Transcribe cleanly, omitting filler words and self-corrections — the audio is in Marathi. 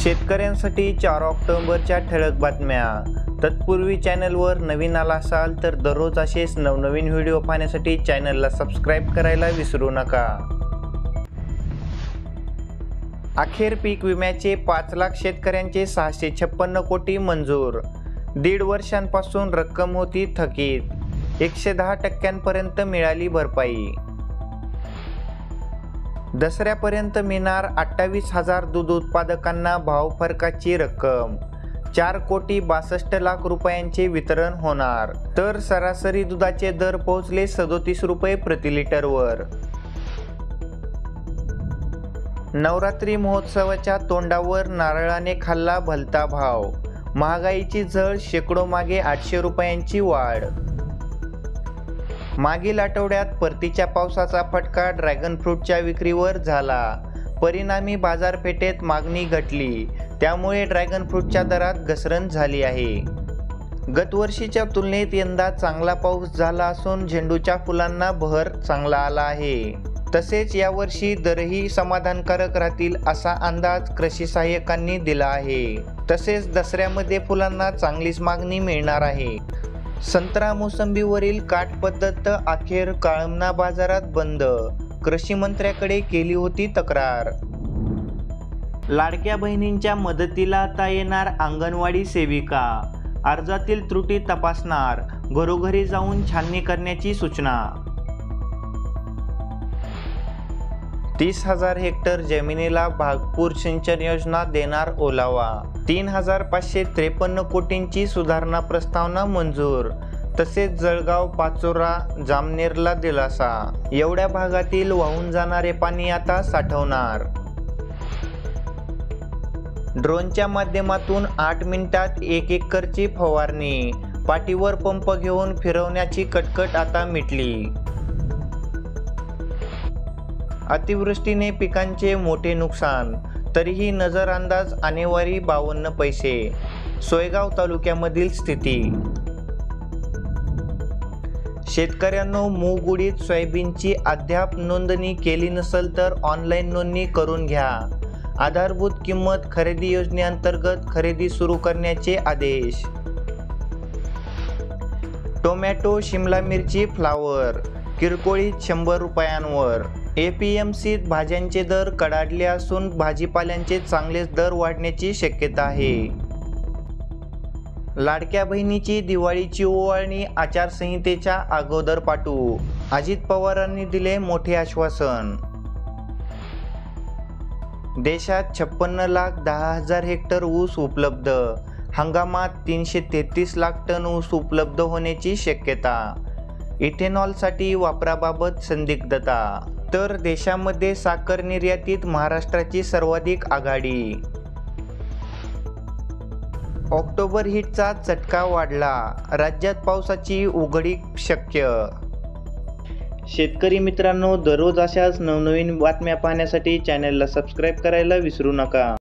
शेतकऱ्यांसाठी 4 ऑक्टोबरच्या ठळक बातम्या। तत्पूर्वी चॅनलवर नवीन आला असाल तर दररोज असेच नवनवीन व्हिडिओ पाहण्यासाठी चॅनलला सबस्क्राइब करायला विसरू नका। अखेर पीक विम्याचे 5 लाख शेतकऱ्यांचे 656 कोटी मंजूर। 1.5 वर्षांपासून रक्कम होती थकीत। 110% मिळाली भरपाई। दसऱ्यापर्यंत मिळणार 28,000 दूध उत्पादकांना भाव फरकाची रक्कम। 4,62 लाख रुपयांचे वितरण होणार, तर सरासरी दुधाचे दर पोहोचले 37 रुपये प्रति लिटरवर। नवरात्री महोत्सवाच्या तोंडावर नारळाने खाल्ला भलता भाव। महागाईची झळ, शेकडो मागे 800 रुपयांची वाढ। मागील आठवड्यात परतीच्या पावसाचा फटका ड्रॅगन फ्रूटच्या विक्रीवर झाला। परिणामी बाजारपेठेत मागणी घटली, त्यामुळे ड्रॅगन फ्रूटच्या दरात घसरण झाली आहे। गतवर्षीच्या तुलनेत यंदा चांगला पाऊस झाला असून झेंडूच्या फुलांना बहर चांगला आला आहे। तसेच यावर्षी दरही समाधानकारक राहतील असा अंदाज कृषी सहाय्यकांनी दिला आहे। तसेच दसऱ्यामध्ये फुलांना चांगलीच मागणी मिळणार आहे। संत्रा मोसंबीवरील काट पद्धत अखेर काळमना बाजारात बंद। कृषी मंत्र्याकडे केली होती तक्रार। लाडक्या बहिणींच्या मदतीला आता येणार अंगणवाडी सेविका। अर्जातील त्रुटी तपासणार, घरोघरी जाऊन छाननी करण्याची सूचना। 30,000 हेक्टर जमिनीला भागपूर सिंचन योजना देणार ओलावा। 3,553 कोटींची सुधारणा प्रस्तावना मंजूर। तसेच जळगाव, पाचोरा, जामनेरला दिलासा। एवढ्या भागातील वाहून जाणारे पाणी आता साठवणार। ड्रोनच्या माध्यमातून 8 मिनिटात 1 एकरची फवारणी। पाठीवर पंप घेऊन फिरवण्याची कटकट आता मिटली। अतिवृष्टीने पिकांचे मोठे नुकसान, तरीही नजरअंदाज आणेवारी 52 पैसे। सोयगाव तालुक्यामधील स्थिती। शेतकऱ्यांनो, मूग, उडीद, सोयाबीनची अद्याप नोंदणी केली नसेल तर ऑनलाईन नोंदणी करून घ्या। आधारभूत किंमत खरेदी योजनेअंतर्गत खरेदी सुरू करण्याचे आदेश। टोमॅटो, शिमला मिरची, फ्लावर किरकोळीत 100 रुपयांवर। एपीएमसीत भाज्यांचे दर कडाडले असून भाजीपाल्यांचे चांगलेच दर वाढण्याची शक्यता आहे। लाडक्या बहिणीची दिवाळीची ओवाळणी आचारसंहितेच्या अगोदर पाठवू, अजित पवारांनी दिले मोठे आश्वासन। देशात 56,10,000 हेक्टर ऊस उपलब्ध। हंगामात 333 लाख टन ऊस उपलब्ध होण्याची शक्यता। इथेनॉलसाठी वापराबाबत संदिग्धता, तर देशामध्ये साखर निर्यातीत महाराष्ट्राची सर्वाधिक आघाडी। ऑक्टोबर हीटचा चटका वाढला, राज्यात पावसाची उघडीप शक्य। शेतकरी मित्रांनो, दररोज अशाच नवनवीन बातम्या पाहण्यासाठी चॅनलला सबस्क्राइब करायला विसरू नका।